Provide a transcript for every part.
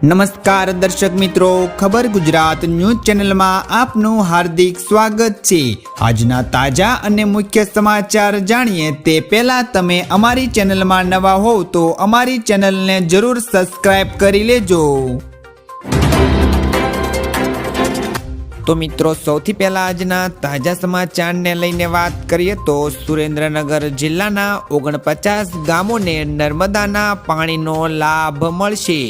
નમસ્કાર દર્શક મિત્રો, ખબર ગુજરાત ન્યૂઝ ચેનલમાં આપનું હાર્દિક સ્વાગત છે। આજના તાજા અને મુખ્ય સમાચાર જાણીએ તે પહેલા તમે અમારી ચેનલમાં નવા હોવ તો અમારી ચેનલને જરૂર સબસ્ક્રાઇબ કરી લેજો। તો મિત્રો, સૌથી પહેલા આજના તાજા સમાચારને લઈને વાત કરીએ તો સુરેન્દ્રનગર જિલ્લાના 49 ગામોને નર્મદાના પાણીનો લાભ મળશે।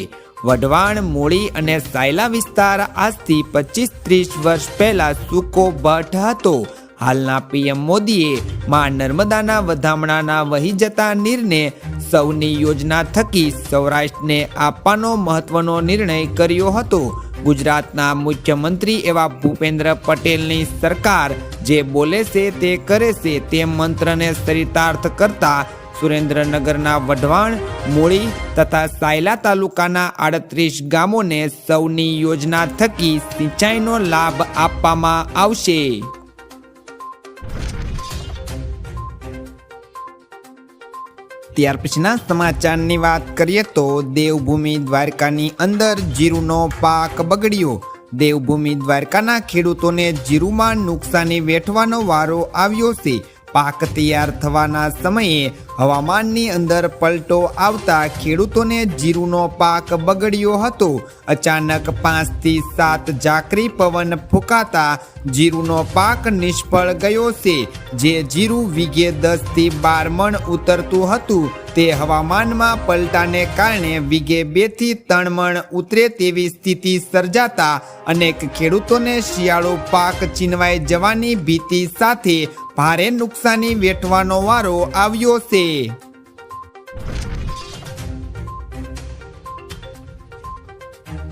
વઢવાણ, મૂળી અને સાયલા વિસ્તાર આજથી 25-30 વર્ષ પહેલા સૂકો ભટ્ટ હતો। હાલના પીએમ મોદીએ માં નર્મદાના વધામણાના વહી જતા નીરને સૌની યોજના થકી સૌરાષ્ટ્રને આપવાનો મહત્વનો નિર્ણય કર્યો હતો। ગુજરાતના મુખ્યમંત્રી એવા ભૂપેન્દ્ર પટેલની સરકાર જે બોલે છે તે કરે છે તે મંત્રને ચરિતાર્થ કરતા સુરેન્દ્રનગરના વઢવાણ, મૂળી તથા સાયલા તાલુકાના 38 ગામોને સૌની યોજના થકી સિંચાઈનો લાભ આપવામાં આવશે। ત્યાર પછીના સમાચારની વાત કરીએ તો દેવભૂમિ દ્વારકાની અંદર જીરુનો પાક બગડ્યો। દેવભૂમિ દ્વારકાના ખેડૂતોને જીરુમાં નુકસાની વેઠવાનો વારો આવ્યો છે। પાક તૈયાર થવાના સમયે હવામાનની અંદર પલટો આવતા ખેડૂતોને જીરુનો પાક બગડ્યો હતો। અચાનક 5 થી 7 ઝાકરી પવન ફૂંકાતા જીરુનો પાક નિષ્ફળ ગયો છે। જે જીરું વીઘે 10 થી 12 મણ ઉતરતું હતું તે હવામાનમાં પલટાને કારણે વીઘે 2 થી 3 મણ ઉતરે તેવી સ્થિતિ સર્જાતા અનેક ખેડૂતોને શિયાળુ પાક છીનવાઈ જવાની ભીતિ સાથે ભારે નુકસાની વેઠવાનો વારો આવ્યો છે।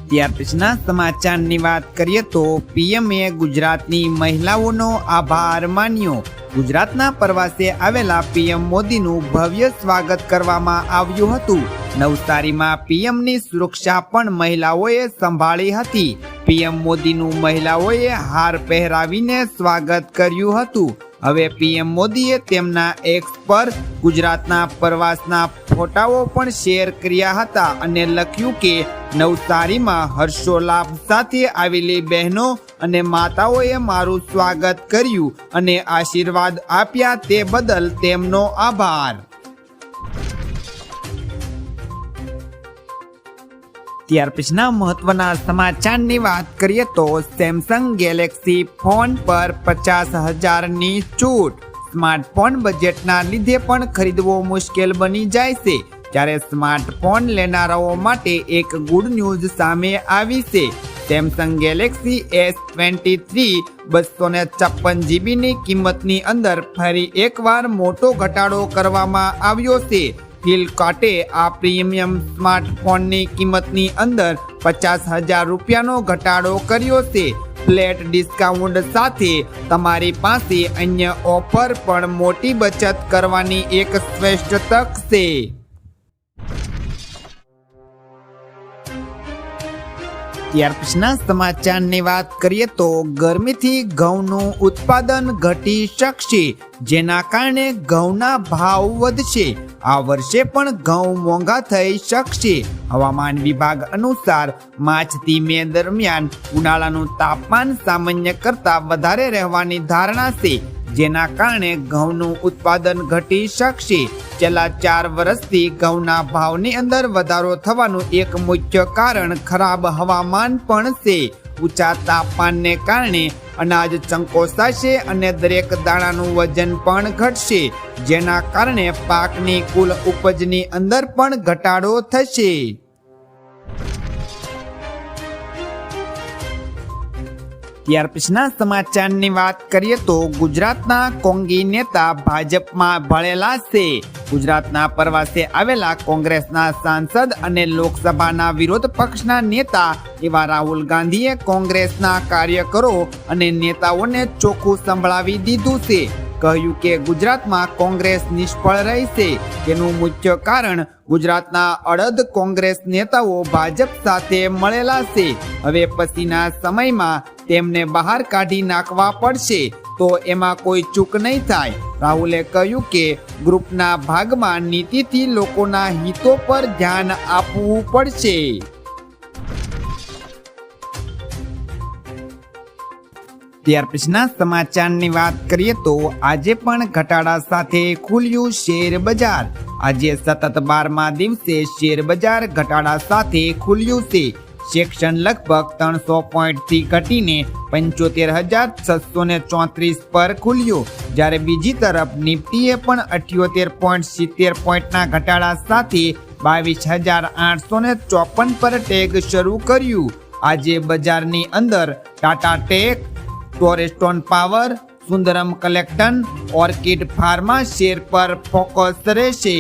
ત્યાર પછીના સમાચારની વાત કરીએ તો પીએમએ ગુજરાતની મહિલાઓનો આભાર માન્યો। ગુજરાતના પ્રવાસે આવેલા પીએમ મોદીનું ભવ્ય સ્વાગત કરવામાં આવ્યું હતું। નવસારીમાં પીએમની સુરક્ષા પણ મહિલાઓએ સંભાળી હતી। પીએમ મોદીનું મહિલાઓએ હાર પહેરાવીને સ્વાગત કર્યું હતું। હવે પીએમ મોદીએ તેમના એક્સ પર ગુજરાતના પ્રવાસના ફોટાઓ પણ શેર કર્યા હતા અને લખ્યું કે નવસારીમાં હર્ષોલ્લાસ સાથે આવેલી બહેનો અને માતાઓએ મારું સ્વાગત કર્યું અને આશીર્વાદ આપ્યા તે બદલ તેમનો આભાર। ત્યાર પછીના મહત્વના સમાચારની વાત કરીએ તો સેમસંગ ગેલેક્સી ફોન પર 50,000ની છૂટ। સ્માર્ટફોન બજેટના લીધે પણ ખરીદવો મુશ્કેલ બની જાય છે, ત્યારે સ્માર્ટફોન લેનારાઓ માટે એક ગુડ ન્યૂઝ સામે આવી છે। સેમસંગ ગેલેક્સી S23 256 જીબીની કિંમતની અંદર ફરી એકવાર મોટો ઘટાડો કરવામાં આવ્યો છે। ફ્લિપકાર્ટે આ પ્રીમિયમ સ્માર્ટફોનની કિંમતની અંદર 50,000 રૂપિયાનો ઘટાડો કર્યો છે। ફ્લેટ ડિસ્કાઉન્ટ સાથે તમારી પાસે અન્ય ઓફર પણ મોટી બચત કરવાની એક શ્રેષ્ઠ તક છે। ત્યાર પછીના સમાચારની વાત કરીએ તો ગરમીથી ઘઉંનું ઉત્પાદન ઘટી શકશે, જેના કારણે ઘઉંના ભાવ વધશે। આ વર્ષે પણ ઘઉં મોંઘા થઈ શકશે। હવામાન વિભાગ અનુસાર માર્ચથી મે દરમિયાન ઉનાળાનું તાપમાન સામાન્ય કરતાં વધારે રહેવાની ધારણા છે, જેના કારણે ઘઉંનું ઉત્પાદન ઘટી શકશે। છેલ્લા 4 વર્ષથી ઘઉંના ભાવની અંદર વધારો થવાનું એક મુખ્ય કારણ ખરાબ હવામાન પણ છે। ઊંચા તાપમાનને કારણે અનાજ ચંકોસાશે અને દરેક દાણાનું વજન પણ ઘટશે, જેના કારણે પાકની કુલ ઉપજની અંદર પણ ઘટાડો થશે। ત્યાર પછીના સમાચારની વાત કરીએ તો ગુજરાતના કોંગી નેતા ભાજપમાં ભળેલા છે। ગુજરાતના પ્રવાસે આવેલા કોંગ્રેસના સાંસદ અને લોકસભાના વિરોધ પક્ષના નેતા એવા રાહુલ ગાંધીએ કોંગ્રેસના કાર્યકરો અને નેતાઓને ચોખ્ખું સંભળાવી દીધું છે। કહ્યું કે ગુજરાતમાં કોંગ્રેસ નિષ્ફળ રહી છે। તેનું મુખ્ય કારણ ગુજરાતના અડધ કોંગ્રેસ નેતાઓ ભાજપ સાથે મળેલા છે। હવે પછીના સમયમાં તેમને બહાર કાઢી નાખવા પડશે, તો એમાં કોઈ ચૂક નહીં થાય। રાહુલે કહ્યું કે ગ્રુપના ભાગમાં નીતિથી લોકોના હિતો પર ધ્યાન આપવું પડશે। ત્યાર પછીના સમાચારની વાત કરીએ તો આજે પણ ઘટાડા સાથે ખુલ્યું શેર બજાર। આજે સતત 12મા દિવસે શેર બજાર ઘટાડા સાથે ખુલ્યું છે। સેક્શન લગભગ 300 પોઈન્ટથી ઘટીને 75,634 પર ખુલ્યું, જ્યારે બીજી તરફ નિફ્ટીએ પણ 78.70 પોઈન્ટના ઘટાડા સાથે 22,854 પર ટેગ શરૂ કર્યું। આજે બજારની અંદર ટાટા ટેક, ટોરેસ્ટોન power, Sundaram collection, orchid pharma share પર ફોકસ રહેશે।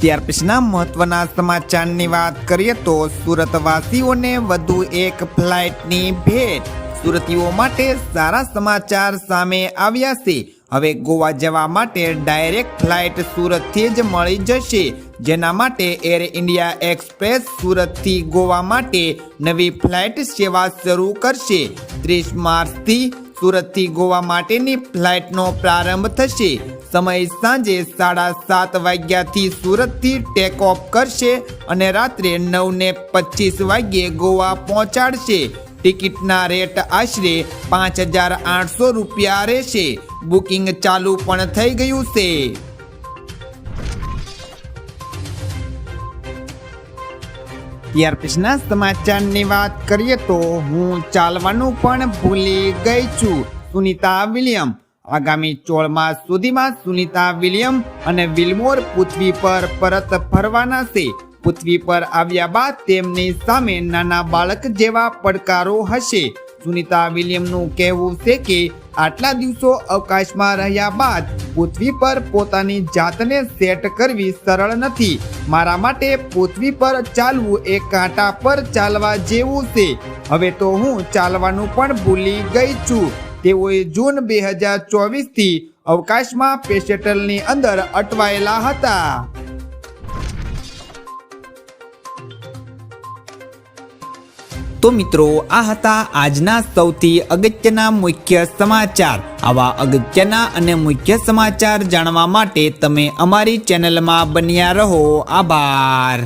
ત્યાર પછીના મહત્વના સમાચારની વાત કરીએ તો સુરતવાસીઓને વધુ એક ફ્લાઇટની ભેટ। સુરતીઓ માટે સારા સમાચાર સામે આવ્યા છે। હવે ગોવા જવા માટે ડાયરેક્ટ ફ્લાઇટ સુરતથી જ મળી જશે, જેના માટે એર ઇન્ડિયા એક્સપ્રેસ સુરતથી ગોવા માટે નવી ફ્લાઇટ સેવા શરૂ કરશે। 30 માર્ચથી સુરતથી ગોવા માટેની ફ્લાઇટનો પ્રારંભ થશે। સમય સાંજે 7:30 વાગ્યાથી સુરતથી ટેક ઓફ કરશે અને રાત્રે 9:25 વાગ્યે ગોવા પહોંચાડશે। ટિકિટના રેટ આશરે 5,800 રૂપિયા રહેશે। બુકિંગ ચાલુ પણ થઈ ગયું છે। ત્યાર પછીના સમાચારની વાત કરીએ તો હું ચાલવાનું પણ ભૂલી ગઈ છું, સુનિતા વિલિયમ। આગામી 16 માસ સુધીમાં સુનિતા વિલિયમ અને વિલમોર પૃથ્વી પર પરત ફરવાના છે। પૃથ્વી પર આવ્યા બાદ તેમની સામે નાના બાળક જેવા પડકારો હશે। સુનિતા વિલિયમનું કહેવું છે કે આટલા દિવસો અવકાશમાં રહ્યા બાદ પૃથ્વી પર પોતાની જાતને સેટ કરવી સરળ નથી। મારા માટે પૃથ્વી પર ચાલવું એ કાંટા પર ચાલવા જેવું છે। હવે તો હું ચાલવાનું પણ ભૂલી ગઈ છું। તેઓએ જૂન 2024થી અવકાશમાં પેશેટલની અંદર અટવાયેલા હતા। તો મિત્રો, આ હતા આજના સૌથી અગત્યના મુખ્ય સમાચાર। આવા અગત્યના અને મુખ્ય સમાચાર જાણવા માટે તમે અમારી ચેનલમાં બન્યા રહો। આભાર।